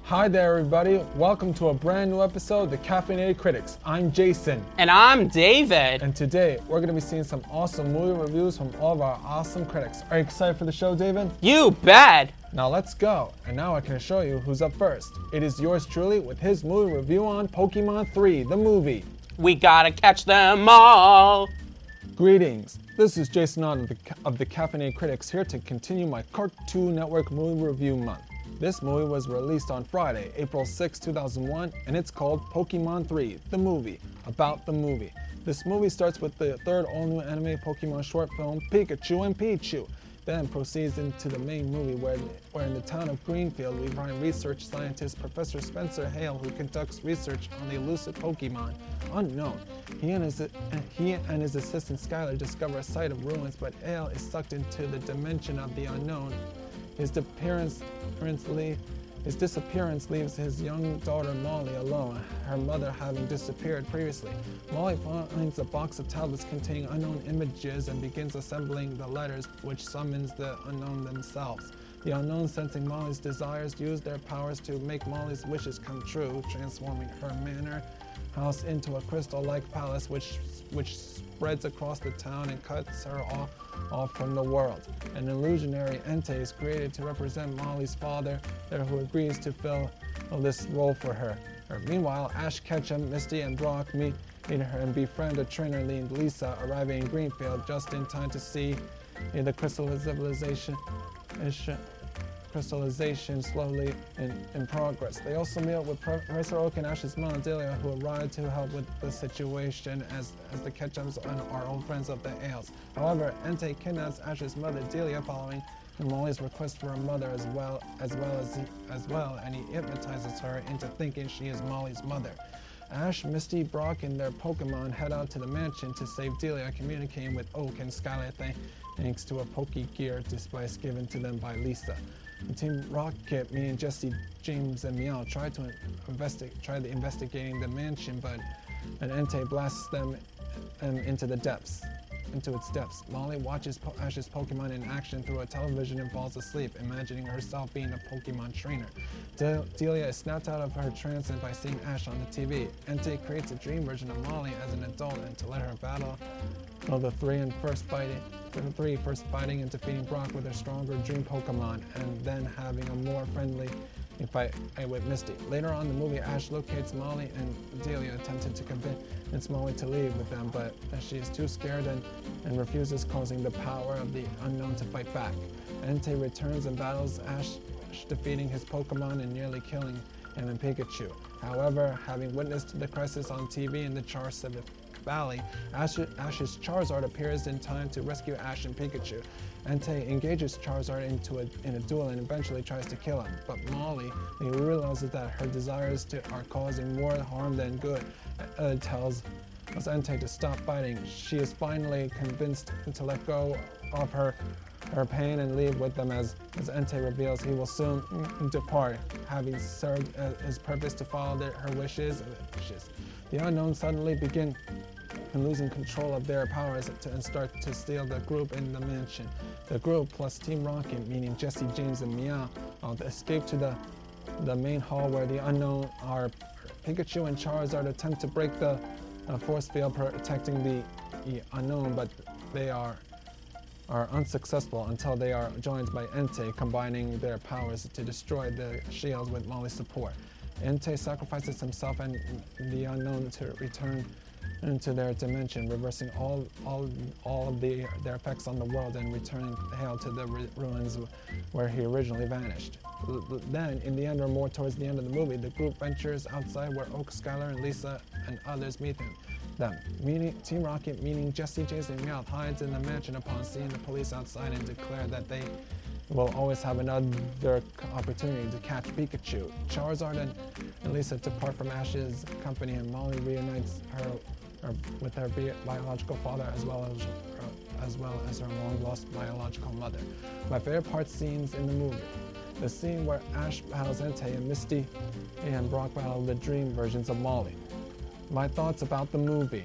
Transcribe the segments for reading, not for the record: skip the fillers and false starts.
Hi there, everybody. Welcome to a brand new episode of the Caffeinated Critics. I'm Jason. And I'm David. And today, we're going to be seeing some awesome movie reviews from all of our awesome critics. Are you excited for the show, David? You bet. Now let's go. And now I can show you who's up first. It is yours truly with his movie review on Pokémon 3, the movie. We gotta catch them all. Greetings. This is Jason of the Caffeinated Critics here to continue my Cartoon Network movie review month. This movie was released on Friday, April 6, 2001, and it's called Pokémon 3, the movie, about the movie. This movie starts with the third all-new anime Pokémon short film, Pikachu and Pichu, then proceeds into the main movie where in the town of Greenfield we find research scientist Professor Spencer Hale, who conducts research on the elusive Pokémon, Unknown. He and his assistant Skylar discover a site of ruins, but Hale is sucked into the dimension of the unknown. His disappearance leaves his young daughter Molly alone, her mother having disappeared previously. Molly finds a box of tablets containing unknown images and begins assembling the letters which summons the unknown themselves. The unknown, sensing Molly's desires, use their powers to make Molly's wishes come true, transforming her manor house into a crystal-like palace which spreads across the town and cuts her off from the world. An illusionary Entei is created to represent Molly's father, who agrees to fill this role for her. Meanwhile, Ash Ketchum, Misty, and Brock meet her and befriend a trainer named Lisa, arriving in Greenfield just in time to see the crystallization slowly in progress. They also meet up with Professor Oak and Ash's mom, Delia, who arrive to help with the situation as the Ketchums are old friends of the Ales. However, Entei kidnaps Ash's mother, Delia, following Molly's request for a mother as well, and he hypnotizes her into thinking she is Molly's mother. Ash, Misty, Brock, and their Pokemon head out to the mansion to save Delia, communicating with Oak and Skylar thanks to a Pokegear device given to them by Lisa. And Team Rocket, meaning Jesse, James, and Meow, tried investigating the mansion, but an Entei blasts them into its depths. Molly watches Ash's Pokemon in action through a television and falls asleep, imagining herself being a Pokemon trainer. Delia is snapped out of her trance by seeing Ash on the TV. Entei creates a dream version of Molly as an adult and to let her battle the three first fighting and defeating Brock with a stronger dream Pokemon, and then having a more friendly fight with Misty. Later on in the movie, Ash locates Molly and Delia, attempting to convince Molly to leave with them, but she is too scared and refuses, causing the power of the unknown to fight back. Entei returns and battles Ash, defeating his Pokemon and nearly killing him and Pikachu. However, having witnessed the crisis on TV in the Char-Civic Valley, Ash's Charizard appears in time to rescue Ash and Pikachu. Entei engages Charizard in a duel and eventually tries to kill him, but Molly realizes that her desires are causing more harm than good, tells Entei to stop fighting. She is finally convinced to let go of her pain and leave with them as Entei reveals he will soon depart, having served his purpose to follow her wishes. The unknown suddenly begin losing control of their powers and start to steal the group in the mansion. The group plus Team Rocket, meaning Jesse, James, and Meow, escape to the main hall where the unknown are. Pikachu and Charizard attempt to break the force field protecting the unknown, but they are unsuccessful until they are joined by Entei, combining their powers to destroy the shields with Molly's support. Entei sacrifices himself and the unknown to return into their dimension, reversing all of their effects on the world and returning Hale to the ruins where he originally vanished. Then, in the end, or more towards the end of the movie, the group ventures outside where Oak, Skylar, and Lisa and others meet them. Team Rocket, meaning Jesse, Jason, and Meowth, hides in the mansion upon seeing the police outside and declare that they will always have another opportunity to catch Pikachu. Charizard and Lisa depart from Ash's company, and Molly reunites her with her biological father as well as her long-lost biological mother. My favorite scenes in the movie: the scene where Ash battles Entei and Misty and Brock battle the dream versions of Molly. My thoughts about the movie: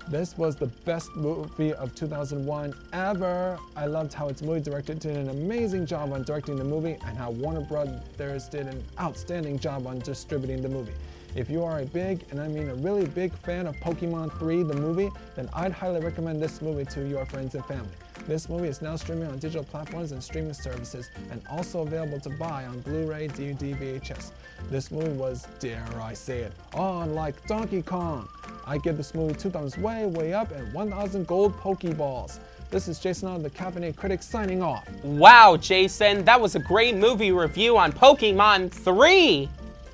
This was the best movie of 2001 ever. I loved how its movie director did an amazing job on directing the movie and how Warner Brothers did an outstanding job on distributing the movie. If you are a big, and I mean a really big fan of Pokémon 3, the movie, then I'd highly recommend this movie to your friends and family. This movie is now streaming on digital platforms and streaming services and also available to buy on Blu-ray, DVD, VHS. This movie was, dare I say it, on like Donkey Kong. I give this movie 2 thumbs way up and 1,000 gold Pokeballs. This is Jason of the Caffeinated Critic signing off. Wow, Jason, that was a great movie review on Pokémon 3.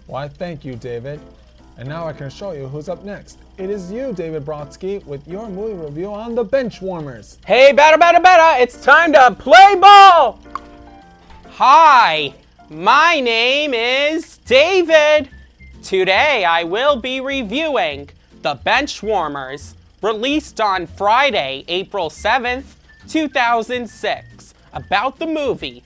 Why, thank you, David. And now I can show you who's up next. It is you, David Brodsky, with your movie review on The Benchwarmers. Hey, better, it's time to play ball! Hi, my name is David. Today I will be reviewing The Benchwarmers, released on Friday, April 7th, 2006. About the movie,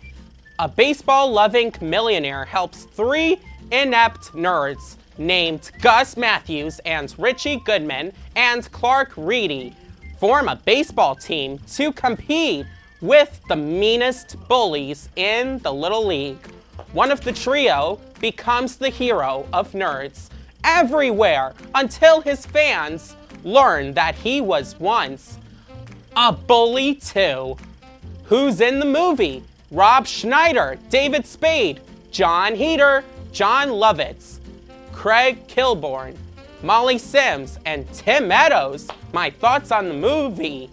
a baseball-loving millionaire helps 3 inept nerds named Gus Matthews and Richie Goodman and Clark Reedy form a baseball team to compete with the meanest bullies in the Little League. One of the trio becomes the hero of nerds everywhere until his fans learn that he was once a bully too. Who's in the movie? Rob Schneider, David Spade, John Heder, John Lovitz, Craig Kilborn, Molly Sims, and Tim Meadows. My thoughts on the movie.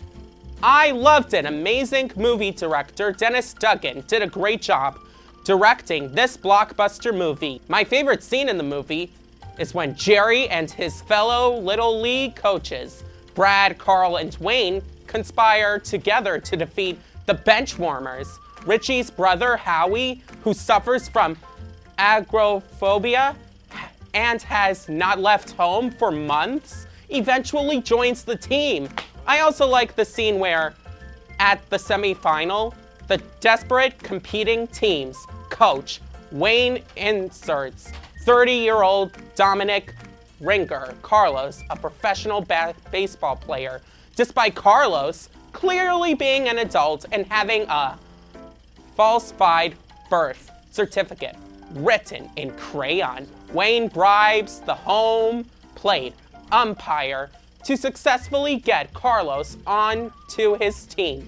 I loved it. Amazing movie director Dennis Duggan did a great job directing this blockbuster movie. My favorite scene in the movie is when Jerry and his fellow Little League coaches, Brad, Carl, and Wayne, conspire together to defeat the Benchwarmers. Richie's brother, Howie, who suffers from agoraphobia and has not left home for months, eventually joins the team. I also like the scene where, at the semifinal, the desperate competing teams coach Wayne inserts 30-year-old Dominic Ringer, Carlos, a professional baseball player, despite Carlos clearly being an adult and having a falsified birth certificate written in crayon. Wayne bribes the home plate umpire to successfully get Carlos onto his team.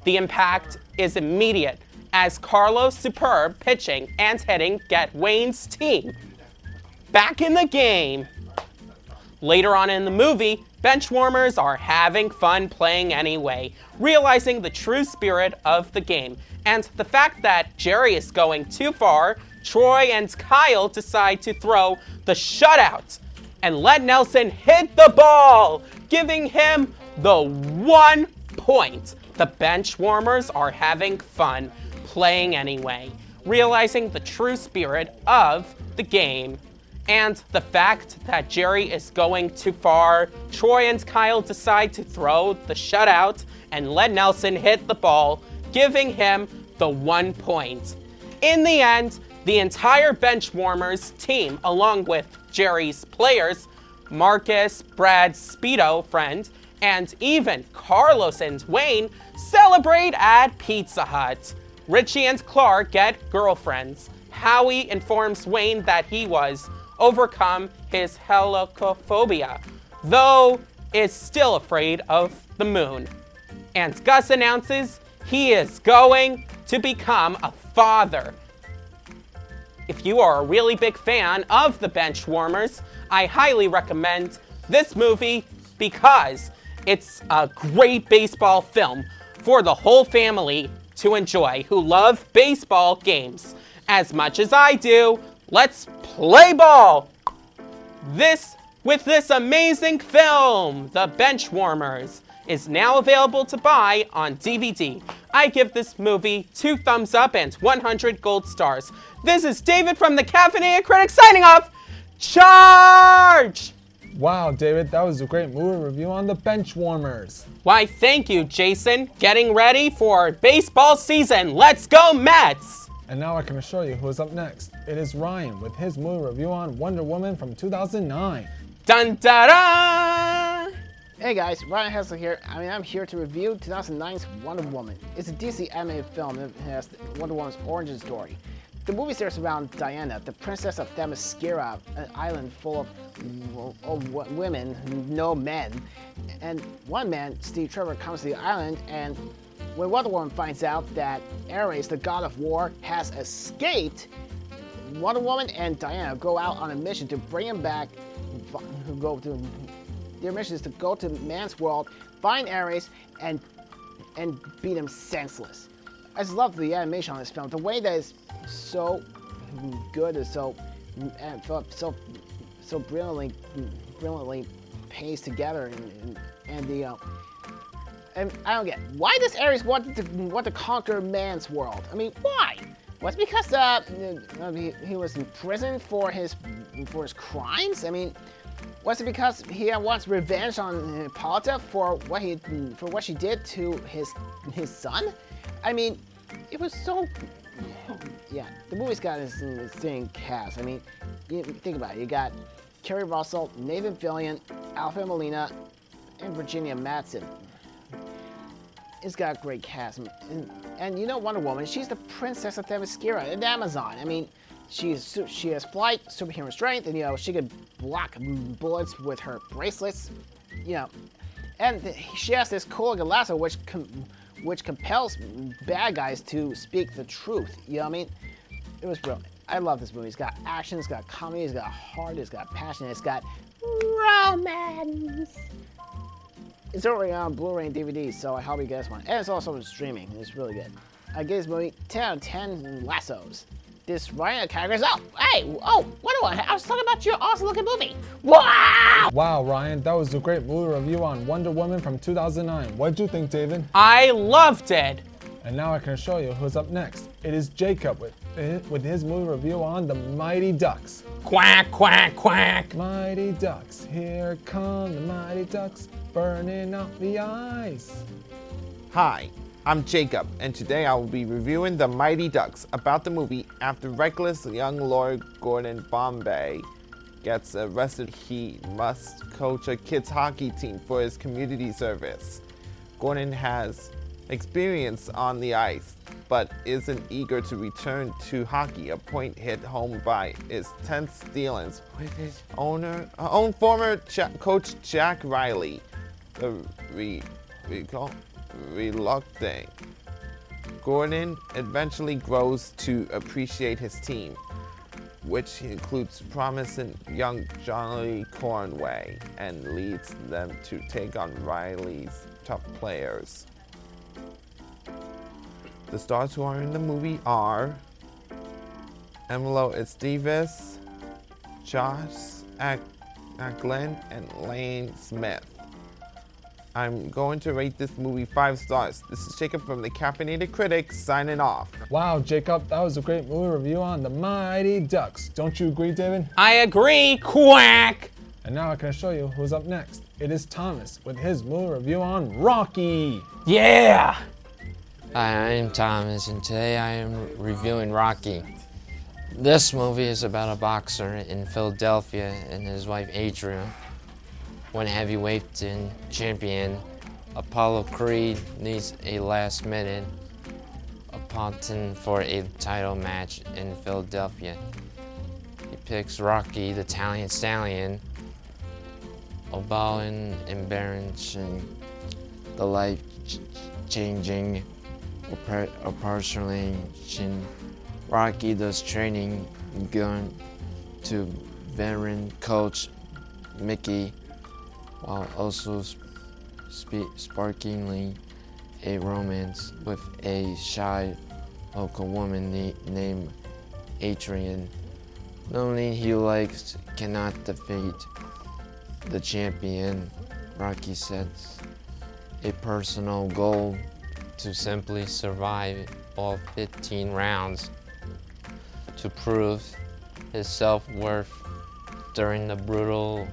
The impact is immediate as Carlos' superb pitching and hitting get Wayne's team back in the game. Later on in the movie, Benchwarmers are having fun playing anyway, realizing the true spirit of the game. And the fact that Jerry is going too far, Troy and Kyle decide to throw the shutout and let Nelson hit the ball, giving him the 1 point. The Benchwarmers are having fun playing anyway, realizing the true spirit of the game. And the fact that Jerry is going too far, Troy and Kyle decide to throw the shutout and let Nelson hit the ball, giving him the 1 point. In the end, the entire Benchwarmers team, along with Jerry's players, Marcus, Brad's Speedo friend, and even Carlos and Wayne, celebrate at Pizza Hut. Richie and Clark get girlfriends. Howie informs Wayne that he was overcome his helicophobia, though is still afraid of the moon. And Gus announces he is going to become a father. If you are a really big fan of the Benchwarmers, I highly recommend this movie because it's a great baseball film for the whole family to enjoy who love baseball games as much as I do. Let's play ball! With this amazing film, The Benchwarmers, is now available to buy on DVD. I give this movie 2 thumbs up and 100 gold stars. This is David from the Caffeinated Critic signing off. Charge! Wow, David, that was a great movie review on The Benchwarmers. Why, thank you, Jason. Getting ready for baseball season. Let's go, Mets! And now I can assure you who is up next. It is Ryan with his movie review on Wonder Woman from 2009. Dun da da! Hey guys, Ryan Hessler here. I'm here to review 2009's Wonder Woman. It's a DC animated film that has Wonder Woman's origin story. The movie centers around Diana, the princess of Themyscira, an island full of women, no men. And one man, Steve Trevor, comes to the island, and when Wonder Woman finds out that Ares, the god of war, has escaped, Wonder Woman and Diana go out on a mission to bring him back. Their mission is to go to man's world, find Ares, and beat him senseless. I just love the animation on this film. The way that is so good is so brilliantly paced together, and I don't get why does Ares want to conquer man's world? I mean, why? Was it because he was in prison for his crimes? I mean, was it because he wants revenge on Hippolyta for what she did to his son? I mean, it was so. Yeah, the movie's got its insane cast. I mean, you think about it. You got Kerry Russell, Nathan Fillion, Alfred Molina, and Virginia Madsen. It's got a great cast. And you know Wonder Woman, she's the princess of Themyscira, an Amazon. I mean, she has flight, superhuman strength, and she can block bullets with her bracelets. And she has this cool lasso which compels bad guys to speak the truth. You know what I mean? It was brilliant. I love this movie. It's got action, it's got comedy, it's got heart, it's got passion, it's got romance. It's already on Blu-ray and DVD, so I hope you get this one. And it's also streaming. It's really good. I give this movie 10 out of 10 lassos. This Ryan category is what I was talking about your awesome looking movie. Wow! Wow, Ryan, that was a great movie review on Wonder Woman from 2009. What'd you think, David? I loved it. And now I can show you who's up next. It is Jacob with his movie review on The Mighty Ducks. Quack, quack, quack. Mighty Ducks, here come the Mighty Ducks, burning up the ice. Hi, I'm Jacob, and today I will be reviewing The Mighty Ducks, about the movie after reckless young Lord Gordon Bombay gets arrested. He must coach a kids hockey team for his community service. Gordon has experience on the ice, but isn't eager to return to hockey, a point hit home by his tense dealings with his own former coach Jack Riley. The reluctant Gordon eventually grows to appreciate his team, which includes promising young Johnny Cornway, and leads them to take on Riley's top players. The stars who are in the movie are Emilio Estevez, Josh Acklin, and Lane Smith. I'm going to rate this movie 5 stars. This is Jacob from the Caffeinated Critic signing off. Wow, Jacob, that was a great movie review on The Mighty Ducks. Don't you agree, David? I agree, quack. And now I can show you who's up next. It is Thomas with his movie review on Rocky. Yeah. Hi, I'm Thomas, and today I am reviewing Rocky. This movie is about a boxer in Philadelphia and his wife Adrian. When heavyweight champion Apollo Creed needs a last-minute opponent for a title match in Philadelphia, he picks Rocky, the Italian stallion, Obalin, embarrassing the life-changing operation. Rocky does training going to veteran coach Mickey, while also sparkling a romance with a shy local woman named Adrian. Knowing he cannot defeat the champion, Rocky sets a personal goal to simply survive all 15 rounds to prove his self-worth. During the brutal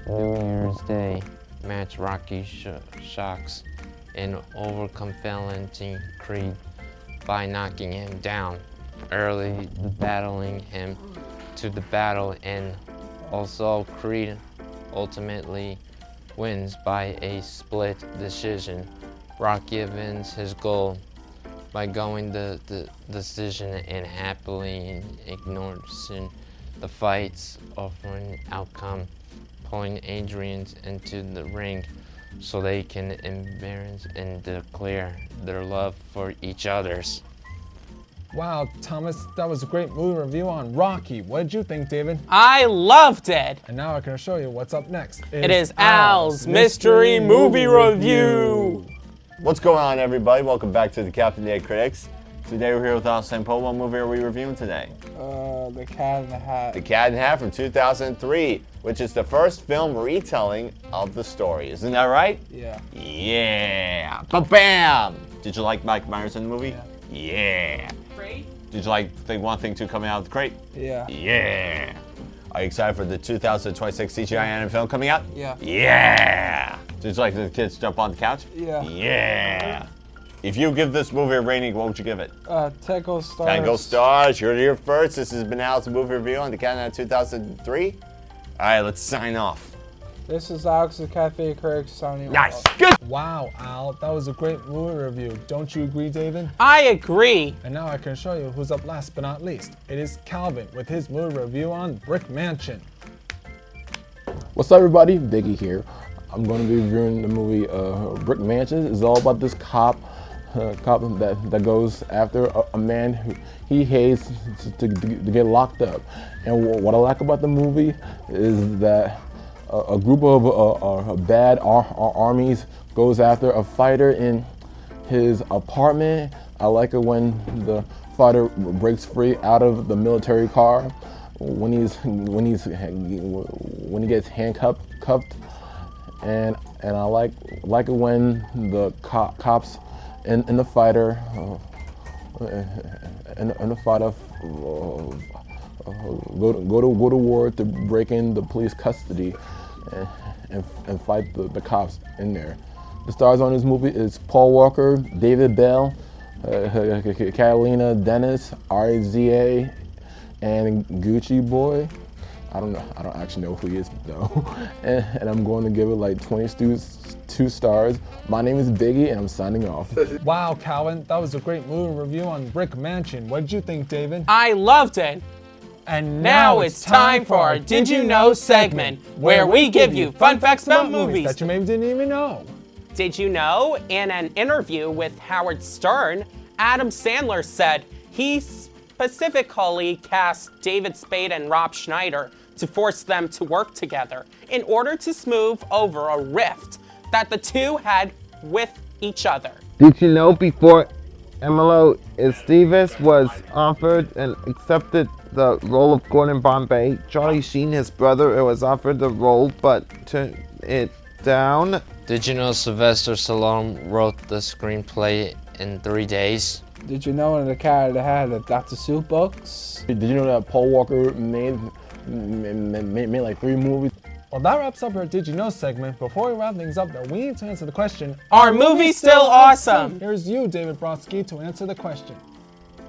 New Year's Day match, Rocky shocks and overconfident Creed by knocking him down early, battling him to the battle, and also Creed ultimately wins by a split decision. Rocky avenge his goal by going the decision and happily ignoring the fight's offering outcome, pulling Adrian into the ring so they can embrace and declare their love for each other's. Wow, Thomas, that was a great movie review on Rocky. What did you think, David? I loved it. And now I can show you what's up next. It is Al's Mystery Movie Review. What's going on, everybody? Welcome back to the Captain Day Critics. Today we're here with Al Sampo. What movie are we reviewing today? The Cat in the Hat. The Cat in the Hat from 2003, which is the first film retelling of the story. Isn't that right? Yeah. Yeah. Ba-bam! Did you like Mike Myers in the movie? Yeah. Great. Did you like Thing 1, Thing 2 coming out of the crate? Yeah. Yeah. Are you excited for the 2026 CGI animated film coming out? Yeah. Yeah. Did you like the kids jump on the couch? Yeah. Yeah. If you give this movie a rating, what would you give it? 10 gold stars. 10 gold stars. You're here first. This has been Al's movie review on the Cat in the Hat 2003. All right, let's sign off. This is Alex, the Cafe Critic, signing Nice. off. Good. Wow, Al, that was a great movie review. Don't you agree, David? I agree. And now I can show you who's up last but not least. It is Calvin with his movie review on Brick Mansion. What's up, everybody? Biggie here. I'm going to be reviewing the movie Brick Mansion. It's all about this cop that goes after a man who he hates to get locked up. And what I like about the movie is that a group of bad armies goes after a fighter in his apartment. I like it when the fighter breaks free out of the military car, when he gets handcuffed, and I like it when the cops and the fighter go to war to break in the police custody and fight the cops in there. The stars on this movie is Paul Walker, David Bell, Catalina Dennis, RZA, and Gucci Boy. I don't actually know who he is though. And I'm going to give it like 22 stars. My name is Biggie and I'm signing off. Wow, Calvin, that was a great movie review on Brick Mansion. What did you think, David? I loved it. And Now it's time for our Did You Know segment, where we give you fun facts about movies that you maybe didn't even know. Did you know, in an interview with Howard Stern, Adam Sandler said he specifically cast David Spade and Rob Schneider to force them to work together in order to smooth over a rift that the two had with each other. Did you know before Emilio Estevez was offered and accepted the role of Gordon Bombay, Charlie Sheen, his brother, was offered the role but turned it down? Did you know Sylvester Stallone wrote the screenplay in 3 days? Did you know in The Cat in the Hat that Dr. Seuss books? Did you know that Paul Walker made like 3 movies? Well, that wraps up our Did You Know segment. Before we wrap things up, though, we need to answer the question, Are movies still awesome? Here's you, David Brodsky, to answer the question.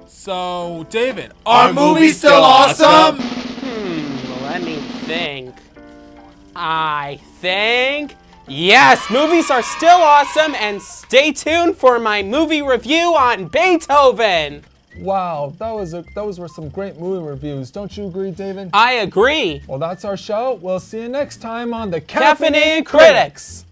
So, David, are movies still awesome? Let me think. I think, yes, movies are still awesome, and stay tuned for my movie review on Beethoven. Wow, those were some great movie reviews. Don't you agree, David? I agree. Well, that's our show. We'll see you next time on the Caffeinated Critics.